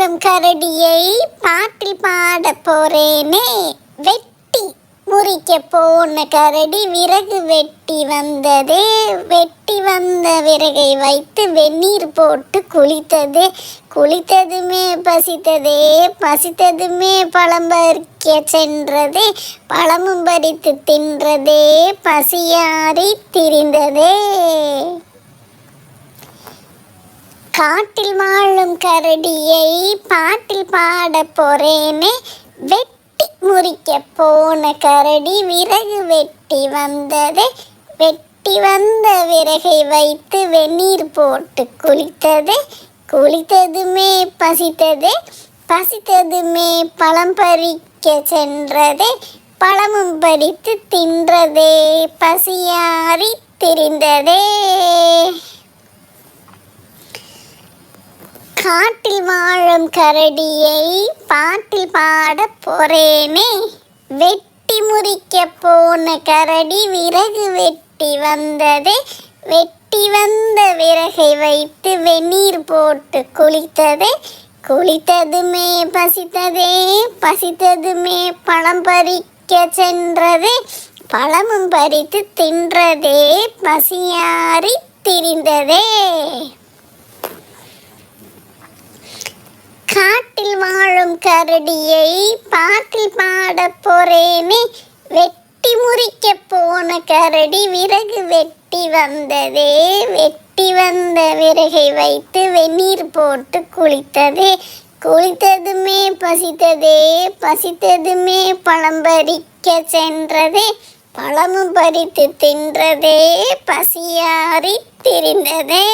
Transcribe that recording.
வாழும் கரடியை பாட்டில் பாட போறேனே. வெட்டி முறிக்க போன கரடி விறகு வெட்டி வந்ததே. வெட்டி வந்த விறகை வைத்து வெந்நீர் போட்டு குளித்ததே. குளித்ததுமே பசித்ததே. பசித்ததுமே பழம் பறிக்க சென்றதே. பழமும் பறித்து தின்றதே. பசியாறி திரிந்ததே. காட்டில் வாழும் கரடியை பாட்டில் பாட போறேனே. வெட்டி முறிக்க போன கரடி விறகு வெட்டி வந்ததே. வெட்டி வந்த விறகை வைத்து வெந்நீர் போட்டு குளித்ததே. குளித்ததுமே பசித்ததே. பசித்ததுமே பழம் பறிக்க சென்றதே. பழமும் பறித்து தின்றதே. பசியாறி திரிந்ததே. காட்டில் வாழும் கரடியை பாட்டில் பாட போறேனே. வெட்டி முறிக்க போன கரடி விறகு வெட்டி வந்ததே. வெட்டி வந்த விறகை வைத்து வெந்நீர் போட்டு குளித்ததே. குளித்ததுமே பசித்ததே. பசித்ததுமே பழம் பறிக்க சென்றதே. பழமும் பறித்து தின்றதே. பசியாறி திரிந்ததே. காட்டில் வாழும் கரடியை பாட்டில் பாட போறேனே. வெட்டி முறிக்க போன கரடி விறகு வெட்டி வந்ததே. வெட்டி வந்த விறகை வைத்து வெந்நீர் போட்டு குளித்ததே. குளித்ததுமே பசித்ததே. பசித்ததுமே பழம் பறிக்க சென்றதே. பழமும் பறித்து தின்றதே. பசியாறி திரிந்ததே.